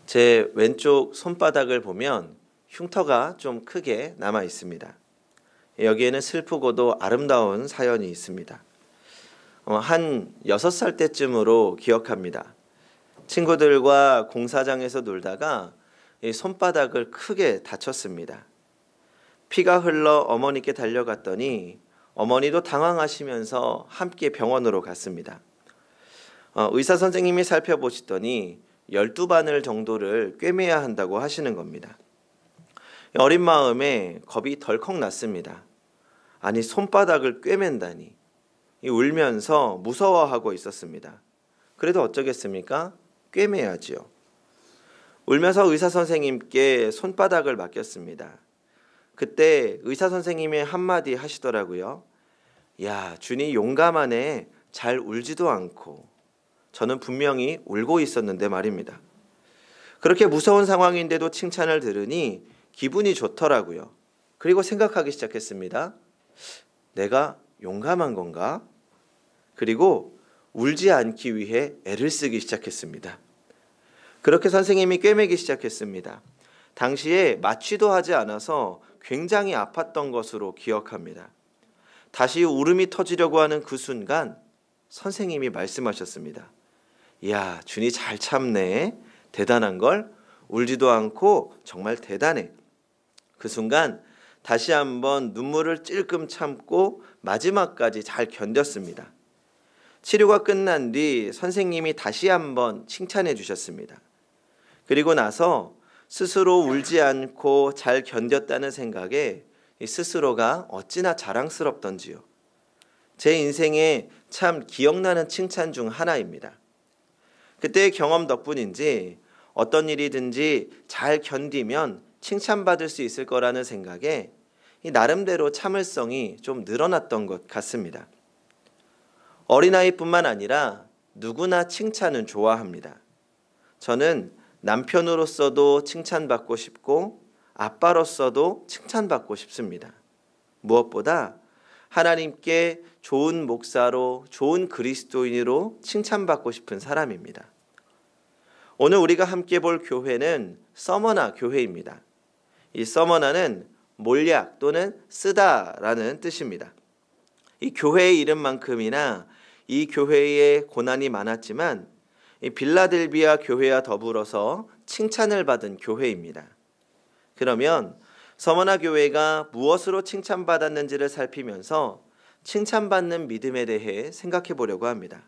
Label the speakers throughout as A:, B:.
A: 제 왼쪽 손바닥을 보면 흉터가 좀 크게 남아 있습니다. 여기에는 슬프고도 아름다운 사연이 있습니다. 한 6살 때쯤으로 기억합니다. 친구들과 공사장에서 놀다가 이 손바닥을 크게 다쳤습니다. 피가 흘러 어머니께 달려갔더니 어머니도 당황하시면서 함께 병원으로 갔습니다. 의사 선생님이 살펴보시더니 12바늘 정도를 꿰매야 한다고 하시는 겁니다. 어린 마음에 겁이 덜컥 났습니다. 아니, 손바닥을 꿰맨다니. 울면서 무서워하고 있었습니다. 그래도 어쩌겠습니까? 꿰매야지요. 울면서 의사 선생님께 손바닥을 맡겼습니다. 그때 의사 선생님이 한마디 하시더라고요. 야, 준이 용감하네. 잘 울지도 않고. 저는 분명히 울고 있었는데 말입니다. 그렇게 무서운 상황인데도 칭찬을 들으니 기분이 좋더라고요. 그리고 생각하기 시작했습니다. 내가 용감한 건가? 그리고 울지 않기 위해 애를 쓰기 시작했습니다. 그렇게 선생님이 꿰매기 시작했습니다. 당시에 마취도 하지 않아서 굉장히 아팠던 것으로 기억합니다. 다시 울음이 터지려고 하는 그 순간 선생님이 말씀하셨습니다. 이야, 준이 잘 참네. 대단한 걸. 울지도 않고 정말 대단해. 그 순간 다시 한번 눈물을 찔끔 참고 마지막까지 잘 견뎠습니다. 치료가 끝난 뒤 선생님이 다시 한번 칭찬해 주셨습니다. 그리고 나서 스스로 울지 않고 잘 견뎠다는 생각에 스스로가 어찌나 자랑스럽던지요. 제 인생에 참 기억나는 칭찬 중 하나입니다. 그때의 경험 덕분인지 어떤 일이든지 잘 견디면 칭찬받을 수 있을 거라는 생각에 나름대로 참을성이 좀 늘어났던 것 같습니다. 어린아이뿐만 아니라 누구나 칭찬은 좋아합니다. 저는 남편으로서도 칭찬받고 싶고 아빠로서도 칭찬받고 싶습니다. 무엇보다 하나님께 좋은 목사로, 좋은 그리스도인으로 칭찬받고 싶은 사람입니다. 오늘 우리가 함께 볼 교회는 서머나 교회입니다. 이 서머나는 몰약 또는 쓰다라는 뜻입니다. 이 교회의 이름만큼이나 이 교회에 고난이 많았지만 이 빌라델비아 교회와 더불어서 칭찬을 받은 교회입니다. 그러면 서머나 교회가 무엇으로 칭찬받았는지를 살피면서 칭찬받는 믿음에 대해 생각해 보려고 합니다.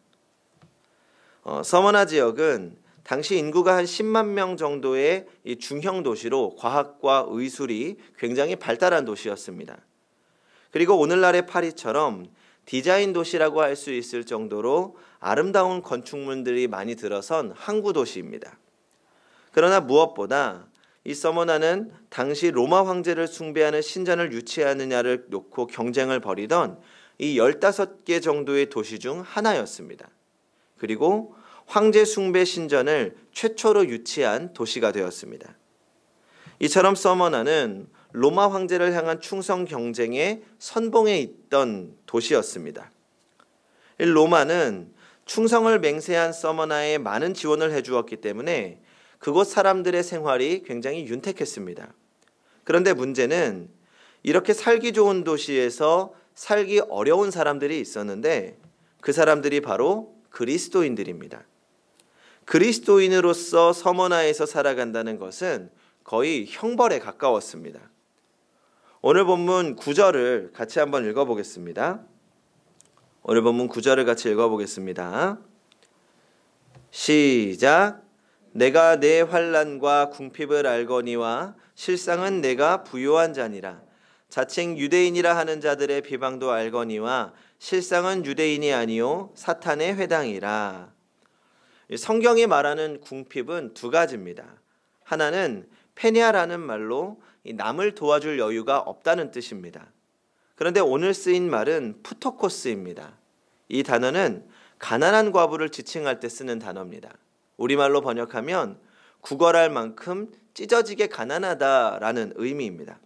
A: 서머나 지역은 당시 인구가 한 10만 명 정도의 이 중형 도시로 과학과 의술이 굉장히 발달한 도시였습니다. 그리고 오늘날의 파리처럼 디자인 도시라고 할 수 있을 정도로 아름다운 건축물들이 많이 들어선 항구 도시입니다. 그러나 무엇보다 이 서머나는 당시 로마 황제를 숭배하는 신전을 유치하느냐를 놓고 경쟁을 벌이던 이 15개 정도의 도시 중 하나였습니다. 그리고 황제 숭배 신전을 최초로 유치한 도시가 되었습니다. 이처럼 서머나는 로마 황제를 향한 충성 경쟁의 선봉에 있던 도시였습니다. 로마는 충성을 맹세한 서머나에 많은 지원을 해주었기 때문에 그곳 사람들의 생활이 굉장히 윤택했습니다. 그런데 문제는 이렇게 살기 좋은 도시에서 살기 어려운 사람들이 있었는데 그 사람들이 바로 그리스도인들입니다. 그리스도인으로서 서머나에서 살아간다는 것은 거의 형벌에 가까웠습니다. 오늘 본문 9절을 같이 한번 읽어보겠습니다. 오늘 본문 9절을 같이 읽어보겠습니다. 시작. 내가 내 환난과 궁핍을 알거니와 실상은 내가 부요한 자니라. 자칭 유대인이라 하는 자들의 비방도 알거니와 실상은 유대인이 아니요 사탄의 회당이라. 성경이 말하는 궁핍은 두 가지입니다. 하나는 페니아라는 말로 남을 도와줄 여유가 없다는 뜻입니다. 그런데 오늘 쓰인 말은 푸토코스입니다. 이 단어는 가난한 과부를 지칭할 때 쓰는 단어입니다. 우리말로 번역하면 구걸할 만큼 찢어지게 가난하다라는 의미입니다.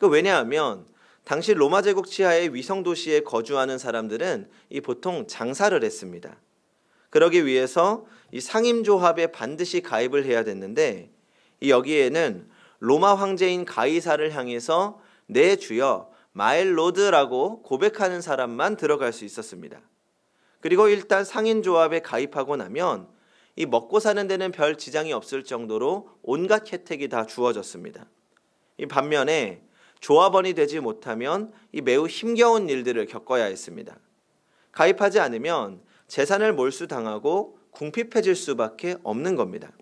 A: 왜냐하면 당시 로마 제국 치하의 위성 도시에 거주하는 사람들은 보통 장사를 했습니다. 그러기 위해서 이 상임조합에 반드시 가입을 해야 됐는데 여기에는 로마 황제인 가이사를 향해서 내 주여 마일로드라고 고백하는 사람만 들어갈 수 있었습니다. 그리고 일단 상인조합에 가입하고 나면 이 먹고 사는 데는 별 지장이 없을 정도로 온갖 혜택이 다 주어졌습니다. 이 반면에 조합원이 되지 못하면 이 매우 힘겨운 일들을 겪어야 했습니다. 가입하지 않으면 재산을 몰수당하고 궁핍해질 수밖에 없는 겁니다.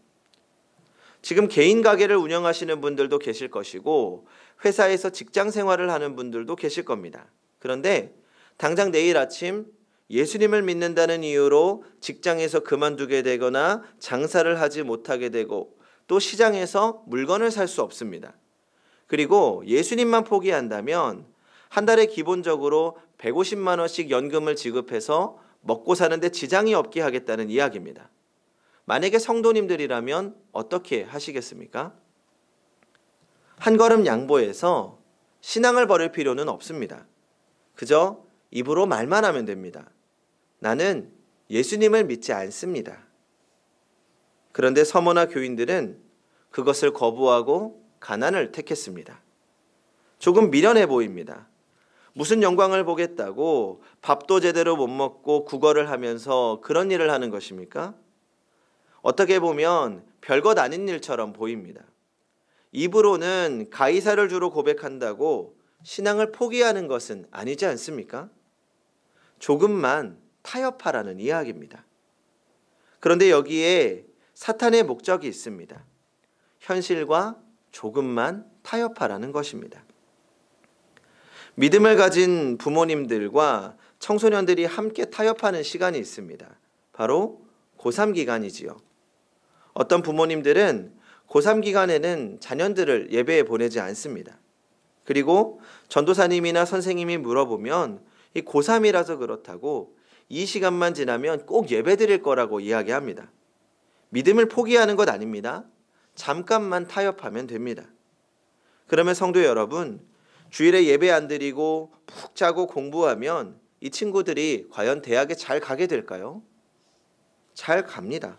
A: 지금 개인 가게를 운영하시는 분들도 계실 것이고 회사에서 직장 생활을 하는 분들도 계실 겁니다. 그런데 당장 내일 아침 예수님을 믿는다는 이유로 직장에서 그만두게 되거나 장사를 하지 못하게 되고 또 시장에서 물건을 살 수 없습니다. 그리고 예수님만 포기한다면 한 달에 기본적으로 150만 원씩 연금을 지급해서 먹고 사는데 지장이 없게 하겠다는 이야기입니다. 만약에 성도님들이라면 어떻게 하시겠습니까? 한 걸음 양보해서 신앙을 버릴 필요는 없습니다. 그저 입으로 말만 하면 됩니다. 나는 예수님을 믿지 않습니다. 그런데 서머나 교인들은 그것을 거부하고 가난을 택했습니다. 조금 미련해 보입니다. 무슨 영광을 보겠다고 밥도 제대로 못 먹고 구걸을 하면서 그런 일을 하는 것입니까? 어떻게 보면 별것 아닌 일처럼 보입니다. 입으로는 가이사를 주로 고백한다고 신앙을 포기하는 것은 아니지 않습니까? 조금만 타협하라는 이야기입니다. 그런데 여기에 사탄의 목적이 있습니다. 현실과 조금만 타협하라는 것입니다. 믿음을 가진 부모님들과 청소년들이 함께 타협하는 시간이 있습니다. 바로 고3 기간이지요. 어떤 부모님들은 고3 기간에는 자녀들을 예배에 보내지 않습니다. 그리고 전도사님이나 선생님이 물어보면 이 고3이라서 그렇다고 이 시간만 지나면 꼭 예배 드릴 거라고 이야기합니다. 믿음을 포기하는 것 아닙니다. 잠깐만 타협하면 됩니다. 그러면 성도 여러분, 주일에 예배 안 드리고 푹 자고 공부하면 이 친구들이 과연 대학에 잘 가게 될까요? 잘 갑니다.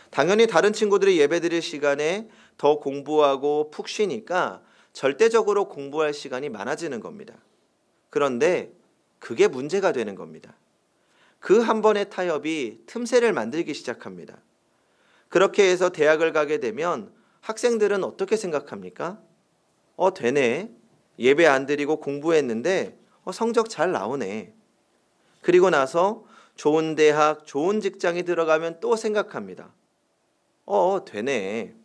A: 당연히 다른 친구들이 예배 드릴 시간에 더 공부하고 푹 쉬니까 절대적으로 공부할 시간이 많아지는 겁니다. 그런데 그게 문제가 되는 겁니다. 그 한 번의 타협이 틈새를 만들기 시작합니다. 그렇게 해서 대학을 가게 되면 학생들은 어떻게 생각합니까? 되네. 예배 안 드리고 공부했는데 성적 잘 나오네. 그리고 나서 좋은 대학, 좋은 직장에 들어가면 또 생각합니다. 되네.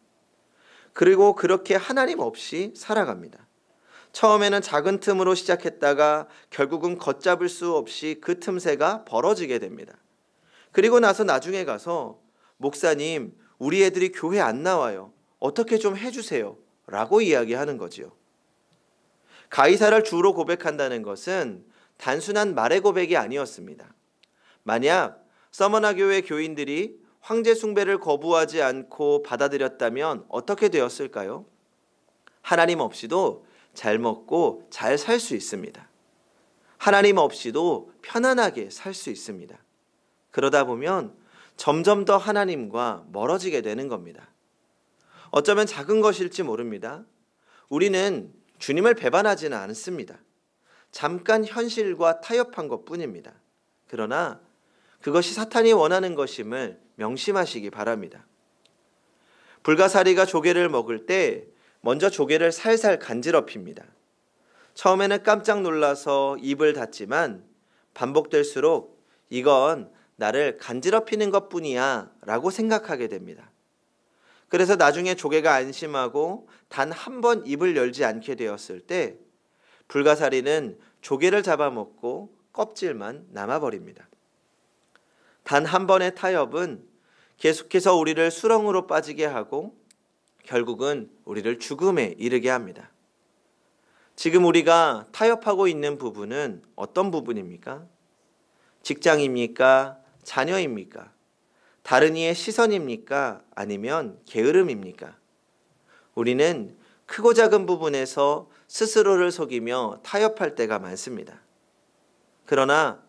A: 그리고 그렇게 하나님 없이 살아갑니다. 처음에는 작은 틈으로 시작했다가 결국은 걷잡을 수 없이 그 틈새가 벌어지게 됩니다. 그리고 나서 나중에 가서 목사님, 우리 애들이 교회 안 나와요. 어떻게 좀 해주세요. 라고 이야기하는 거지요. 가이사를 주로 고백한다는 것은 단순한 말의 고백이 아니었습니다. 만약 서머나 교회 교인들이 황제 숭배를 거부하지 않고 받아들였다면 어떻게 되었을까요? 하나님 없이도 잘 먹고 잘 살 수 있습니다. 하나님 없이도 편안하게 살 수 있습니다. 그러다 보면 점점 더 하나님과 멀어지게 되는 겁니다. 어쩌면 작은 것일지 모릅니다. 우리는 주님을 배반하지는 않습니다. 잠깐 현실과 타협한 것뿐입니다. 그러나 그것이 사탄이 원하는 것임을 명심하시기 바랍니다. 불가사리가 조개를 먹을 때 먼저 조개를 살살 간지럽힙니다. 처음에는 깜짝 놀라서 입을 닫지만 반복될수록 이건 나를 간지럽히는 것뿐이야 라고 생각하게 됩니다. 그래서 나중에 조개가 안심하고 단 한 번 입을 열지 않게 되었을 때 불가사리는 조개를 잡아먹고 껍질만 남아버립니다. 단 한 번의 타협은 계속해서 우리를 수렁으로 빠지게 하고 결국은 우리를 죽음에 이르게 합니다. 지금 우리가 타협하고 있는 부분은 어떤 부분입니까? 직장입니까? 자녀입니까? 다른 이의 시선입니까? 아니면 게으름입니까? 우리는 크고 작은 부분에서 스스로를 속이며 타협할 때가 많습니다. 그러나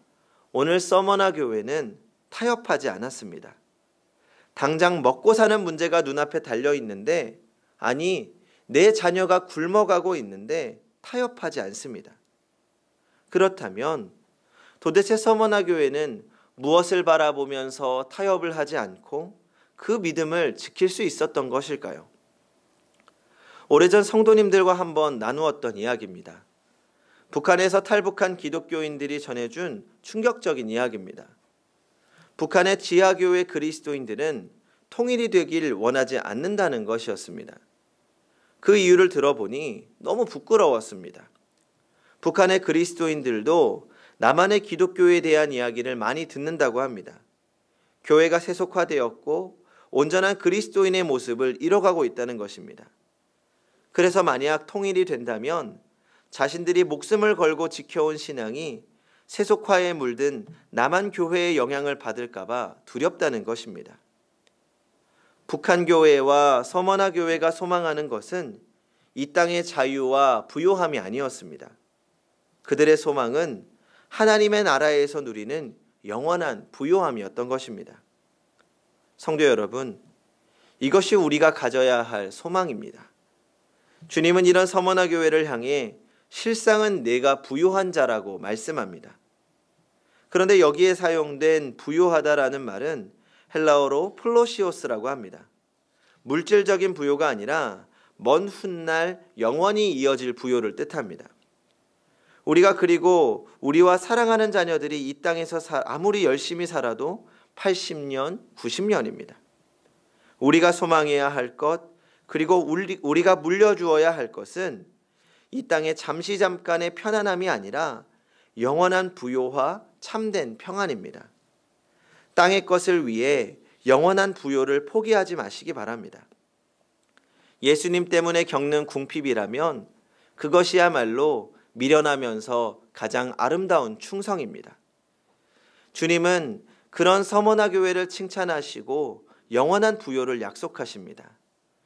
A: 오늘 서머나 교회는 타협하지 않았습니다. 당장 먹고 사는 문제가 눈앞에 달려 있는데, 아니, 내 자녀가 굶어가고 있는데 타협하지 않습니다. 그렇다면 도대체 서머나 교회는 무엇을 바라보면서 타협을 하지 않고 그 믿음을 지킬 수 있었던 것일까요? 오래전 성도님들과 한번 나누었던 이야기입니다. 북한에서 탈북한 기독교인들이 전해준 충격적인 이야기입니다. 북한의 지하교회 그리스도인들은 통일이 되길 원하지 않는다는 것이었습니다. 그 이유를 들어보니 너무 부끄러웠습니다. 북한의 그리스도인들도 남한의 기독교에 대한 이야기를 많이 듣는다고 합니다. 교회가 세속화되었고 온전한 그리스도인의 모습을 잃어가고 있다는 것입니다. 그래서 만약 통일이 된다면 자신들이 목숨을 걸고 지켜온 신앙이 세속화에 물든 남한 교회의 영향을 받을까봐 두렵다는 것입니다. 북한 교회와 서머나 교회가 소망하는 것은 이 땅의 자유와 부요함이 아니었습니다. 그들의 소망은 하나님의 나라에서 누리는 영원한 부요함이었던 것입니다. 성도 여러분, 이것이 우리가 가져야 할 소망입니다. 주님은 이런 서머나 교회를 향해 실상은 내가 부요한 자라고 말씀합니다. 그런데 여기에 사용된 부요하다라는 말은 헬라어로 플로시오스라고 합니다. 물질적인 부요가 아니라 먼 훗날 영원히 이어질 부요를 뜻합니다. 우리가 그리고 우리와 사랑하는 자녀들이 이 땅에서 아무리 열심히 살아도 80년, 90년입니다. 우리가 소망해야 할 것, 그리고 우리가 물려주어야 할 것은 이 땅의 잠깐의 편안함이 아니라 영원한 부요와 참된 평안입니다. 땅의 것을 위해 영원한 부요를 포기하지 마시기 바랍니다. 예수님 때문에 겪는 궁핍이라면 그것이야말로 미련하면서 가장 아름다운 충성입니다. 주님은 그런 서머나 교회를 칭찬하시고 영원한 부요를 약속하십니다.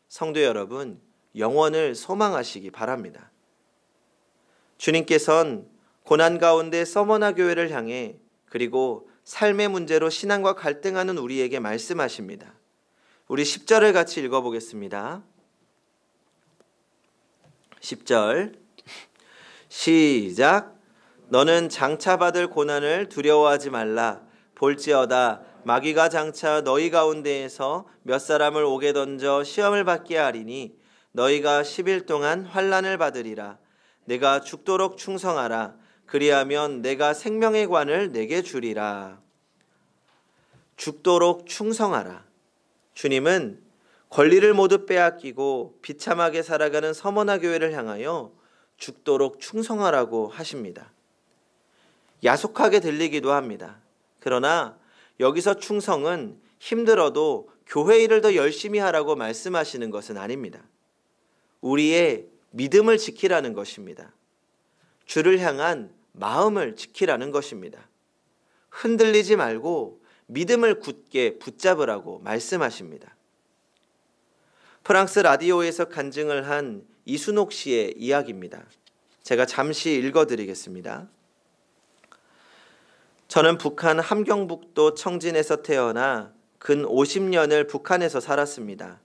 A: 성도 여러분, 영원을 소망하시기 바랍니다. 주님께서는 고난 가운데 서머나 교회를 향해 그리고 삶의 문제로 신앙과 갈등하는 우리에게 말씀하십니다. 우리 10절을 같이 읽어보겠습니다. 10절 시작. 너는 장차 받을 고난을 두려워하지 말라. 볼지어다 마귀가 장차 너희 가운데에서 몇 사람을 옥에 던져 시험을 받게 하리니 너희가 10일 동안 환난을 받으리라. 내가 죽도록 충성하라. 그리하면 내가 생명의 관을 내게 주리라. 죽도록 충성하라. 주님은 권리를 모두 빼앗기고 비참하게 살아가는 서머나 교회를 향하여 죽도록 충성하라고 하십니다. 야속하게 들리기도 합니다. 그러나 여기서 충성은 힘들어도 교회 일을 더 열심히 하라고 말씀하시는 것은 아닙니다. 우리의 믿음을 지키라는 것입니다. 주를 향한 마음을 지키라는 것입니다. 흔들리지 말고 믿음을 굳게 붙잡으라고 말씀하십니다. 프랑스 라디오에서 간증을 한 이순옥 씨의 이야기입니다. 제가 잠시 읽어드리겠습니다. 저는 북한 함경북도 청진에서 태어나 근 50년을 북한에서 살았습니다.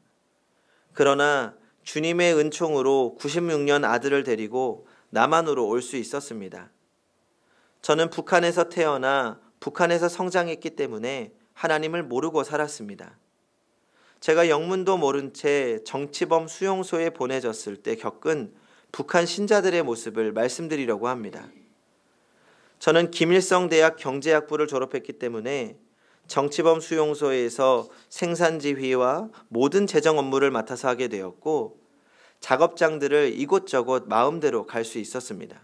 A: 그러나 주님의 은총으로 96년 아들을 데리고 남한으로 올 수 있었습니다. 저는 북한에서 태어나 북한에서 성장했기 때문에 하나님을 모르고 살았습니다. 제가 영문도 모른 채 정치범 수용소에 보내졌을 때 겪은 북한 신자들의 모습을 말씀드리려고 합니다. 저는 김일성 대학 경제학부를 졸업했기 때문에 정치범 수용소에서 생산지휘와 모든 재정 업무를 맡아서 하게 되었고 작업장들을 이곳저곳 마음대로 갈 수 있었습니다.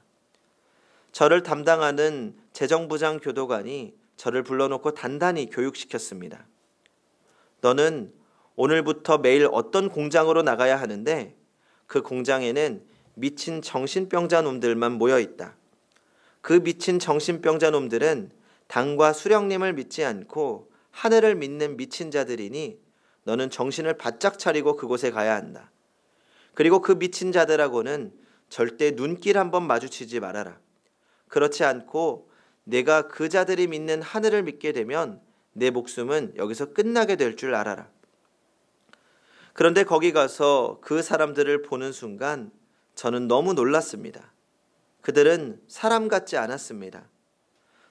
A: 저를 담당하는 재정부장 교도관이 저를 불러놓고 단단히 교육시켰습니다. 너는 오늘부터 매일 어떤 공장으로 나가야 하는데 그 공장에는 미친 정신병자 놈들만 모여있다. 그 미친 정신병자 놈들은 당과 수령님을 믿지 않고 하늘을 믿는 미친 자들이니 너는 정신을 바짝 차리고 그곳에 가야 한다. 그리고 그 미친 자들하고는 절대 눈길 한번 마주치지 말아라. 그렇지 않고 내가 그 자들이 믿는 하늘을 믿게 되면 내 목숨은 여기서 끝나게 될 줄 알아라. 그런데 거기 가서 그 사람들을 보는 순간 저는 너무 놀랐습니다. 그들은 사람 같지 않았습니다.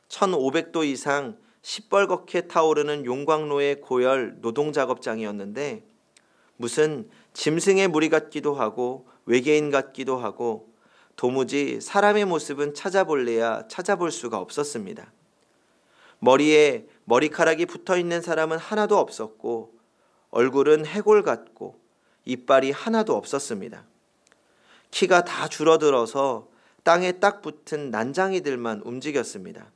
A: 1500도 이상 시뻘겋게 타오르는 용광로의 고열 노동작업장이었는데 무슨 짐승의 무리 같기도 하고 외계인 같기도 하고 도무지 사람의 모습은 찾아볼래야 찾아볼 수가 없었습니다. 머리에 머리카락이 붙어있는 사람은 하나도 없었고 얼굴은 해골 같고 이빨이 하나도 없었습니다. 키가 다 줄어들어서 땅에 딱 붙은 난장이들만 움직였습니다.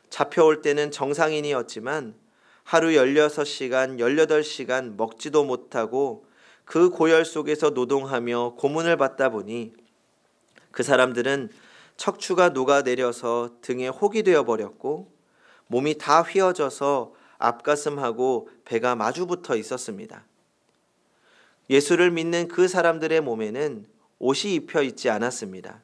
A: 잡혀올 때는 정상인이었지만 하루 16시간, 18시간 먹지도 못하고 그 고열 속에서 노동하며 고문을 받다 보니 그 사람들은 척추가 녹아내려서 등에 혹이 되어버렸고 몸이 다 휘어져서 앞가슴하고 배가 마주 붙어 있었습니다. 예수를 믿는 그 사람들의 몸에는 옷이 입혀 있지 않았습니다.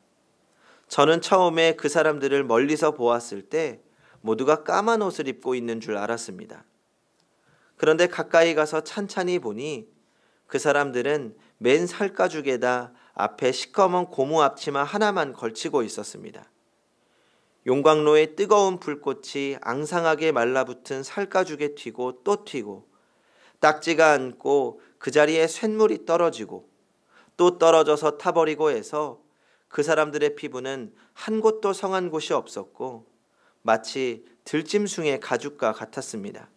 A: 저는 처음에 그 사람들을 멀리서 보았을 때 모두가 까만 옷을 입고 있는 줄 알았습니다. 그런데 가까이 가서 찬찬히 보니 그 사람들은 맨 살가죽에다 앞에 시커먼 고무 앞치마 하나만 걸치고 있었습니다. 용광로의 뜨거운 불꽃이 앙상하게 말라붙은 살가죽에 튀고 또 튀고 딱지가 않고 그 자리에 쇳물이 떨어지고 또 떨어져서 타버리고 해서 그 사람들의 피부는 한 곳도 성한 곳이 없었고 마치 들짐승의 가죽과 같았습니다.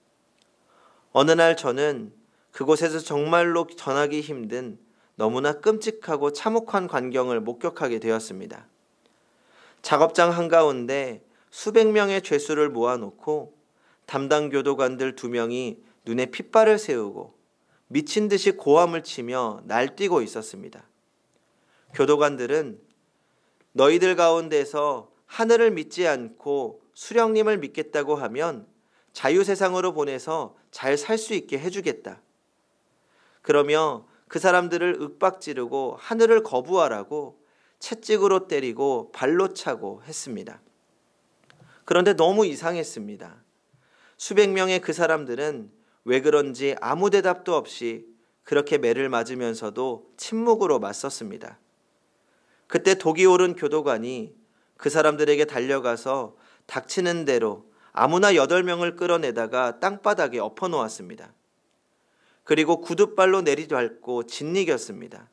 A: 어느 날 저는 그곳에서 정말로 전하기 힘든 너무나 끔찍하고 참혹한 광경을 목격하게 되었습니다. 작업장 한가운데 수백 명의 죄수를 모아놓고 담당 교도관들 2명이 눈에 핏발을 세우고 미친 듯이 고함을 치며 날뛰고 있었습니다. 교도관들은 너희들 가운데서 하늘을 믿지 않고 수령님을 믿겠다고 하면 자유세상으로 보내서 잘 살 수 있게 해주겠다. 그러며 그 사람들을 윽박지르고 하늘을 거부하라고 채찍으로 때리고 발로 차고 했습니다. 그런데 너무 이상했습니다. 수백 명의 그 사람들은 왜 그런지 아무 대답도 없이 그렇게 매를 맞으면서도 침묵으로 맞섰습니다. 그때 독이 오른 교도관이 그 사람들에게 달려가서 닥치는 대로 아무나 8명을 끌어내다가 땅바닥에 엎어놓았습니다. 그리고 구둣발로 내리밟고 짓이겼습니다.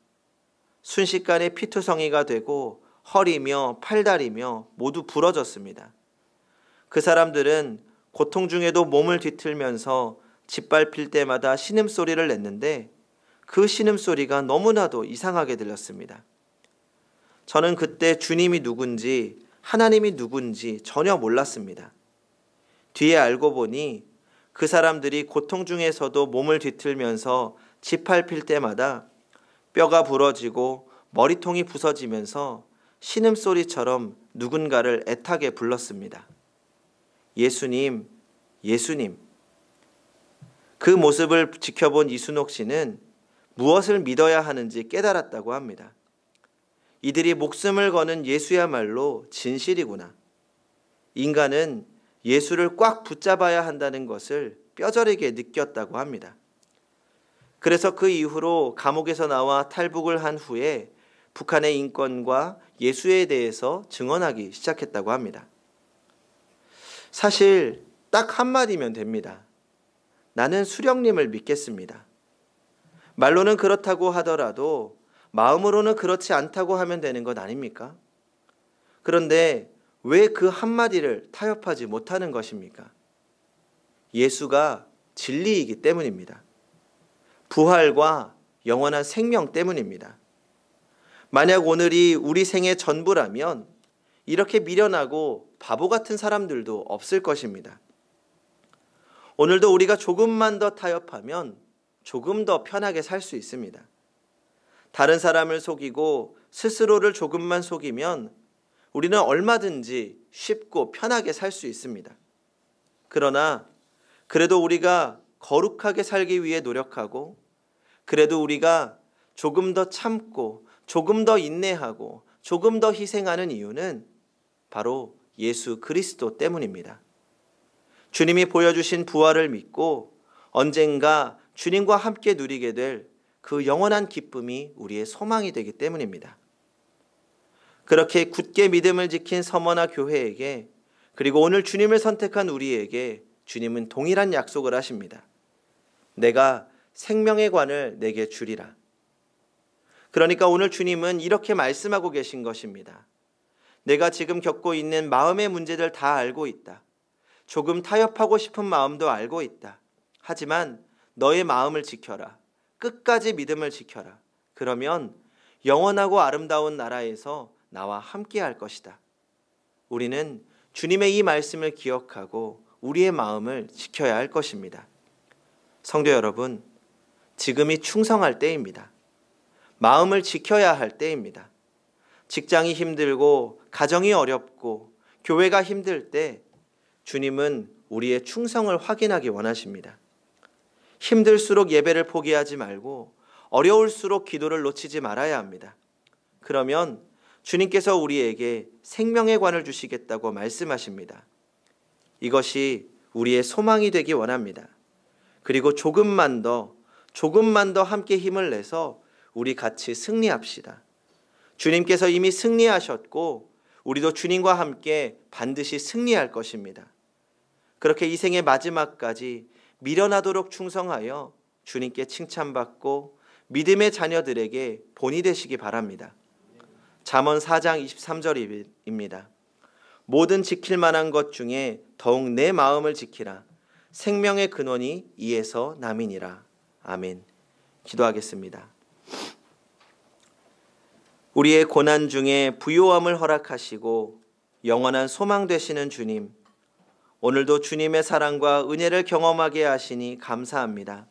A: 순식간에 피투성이가 되고 허리며 팔다리며 모두 부러졌습니다. 그 사람들은 고통 중에도 몸을 뒤틀면서 짓밟힐 때마다 신음소리를 냈는데 그 신음소리가 너무나도 이상하게 들렸습니다. 저는 그때 주님이 누군지 하나님이 누군지 전혀 몰랐습니다. 뒤에 알고 보니 그 사람들이 고통 중에서도 몸을 뒤틀면서 짓밟힐 때마다 뼈가 부러지고 머리통이 부서지면서 신음소리처럼 누군가를 애타게 불렀습니다. 예수님, 예수님. 그 모습을 지켜본 이순옥 씨는 무엇을 믿어야 하는지 깨달았다고 합니다. 이들이 목숨을 거는 예수야말로 진실이구나. 인간은 예수를 꽉 붙잡아야 한다는 것을 뼈저리게 느꼈다고 합니다. 그래서 그 이후로 감옥에서 나와 탈북을 한 후에 북한의 인권과 예수에 대해서 증언하기 시작했다고 합니다. 사실 딱 한마디면 됩니다. 나는 수령님을 믿겠습니다. 말로는 그렇다고 하더라도 마음으로는 그렇지 않다고 하면 되는 것 아닙니까? 그런데 왜 그 한마디를 타협하지 못하는 것입니까? 예수가 진리이기 때문입니다. 부활과 영원한 생명 때문입니다. 만약 오늘이 우리 생의 전부라면 이렇게 미련하고 바보 같은 사람들도 없을 것입니다. 오늘도 우리가 조금만 더 타협하면 조금 더 편하게 살 수 있습니다. 다른 사람을 속이고 스스로를 조금만 속이면 우리는 얼마든지 쉽고 편하게 살 수 있습니다. 그러나 그래도 우리가 거룩하게 살기 위해 노력하고 그래도 우리가 조금 더 참고 조금 더 인내하고 조금 더 희생하는 이유는 바로 예수 그리스도 때문입니다. 주님이 보여주신 부활을 믿고 언젠가 주님과 함께 누리게 될 그 영원한 기쁨이 우리의 소망이 되기 때문입니다. 그렇게 굳게 믿음을 지킨 서머나 교회에게, 그리고 오늘 주님을 선택한 우리에게 주님은 동일한 약속을 하십니다. 내가 생명의 관을 내게 주리라. 그러니까 오늘 주님은 이렇게 말씀하고 계신 것입니다. 내가 지금 겪고 있는 마음의 문제들 다 알고 있다. 조금 타협하고 싶은 마음도 알고 있다. 하지만 너의 마음을 지켜라. 끝까지 믿음을 지켜라. 그러면 영원하고 아름다운 나라에서 나와 함께 할 것이다. 우리는 주님의 이 말씀을 기억하고 우리의 마음을 지켜야 할 것입니다. 성도 여러분, 지금이 충성할 때입니다. 마음을 지켜야 할 때입니다. 직장이 힘들고 가정이 어렵고 교회가 힘들 때 주님은 우리의 충성을 확인하기 원하십니다. 힘들수록 예배를 포기하지 말고 어려울수록 기도를 놓치지 말아야 합니다. 그러면 주님께서 우리에게 생명의 관을 주시겠다고 말씀하십니다. 이것이 우리의 소망이 되기 원합니다. 그리고 조금만 더 함께 힘을 내서 우리 같이 승리합시다. 주님께서 이미 승리하셨고 우리도 주님과 함께 반드시 승리할 것입니다. 그렇게 이 생의 마지막까지 미련하도록 충성하여 주님께 칭찬받고 믿음의 자녀들에게 본이 되시기 바랍니다. 잠언 4장 23절입니다. 모든 지킬 만한 것 중에 더욱 내 마음을 지키라. 생명의 근원이 이에서 남이니라. 아멘. 기도하겠습니다. 우리의 고난 중에 부요함을 허락하시고 영원한 소망 되시는 주님, 오늘도 주님의 사랑과 은혜를 경험하게 하시니 감사합니다.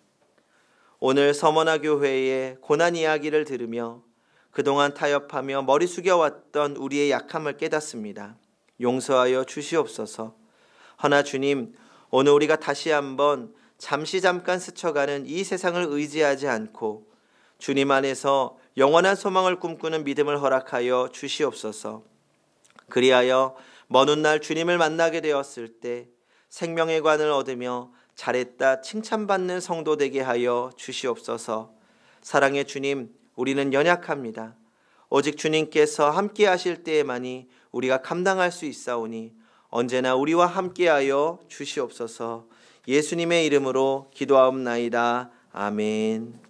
A: 오늘 서머나 교회의 고난 이야기를 들으며 그동안 타협하며 머리 숙여왔던 우리의 약함을 깨닫습니다. 용서하여 주시옵소서. 허나 주님, 오늘 우리가 다시 한번 잠깐 스쳐가는 이 세상을 의지하지 않고 주님 안에서 영원한 소망을 꿈꾸는 믿음을 허락하여 주시옵소서. 그리하여 먼 훗날 주님을 만나게 되었을 때 생명의 관을 얻으며 잘했다 칭찬받는 성도 되게 하여 주시옵소서. 사랑의 주님, 우리는 연약합니다. 오직 주님께서 함께 하실 때에만이 우리가 감당할 수 있사오니 언제나 우리와 함께하여 주시옵소서. 예수님의 이름으로 기도하옵나이다. 아멘.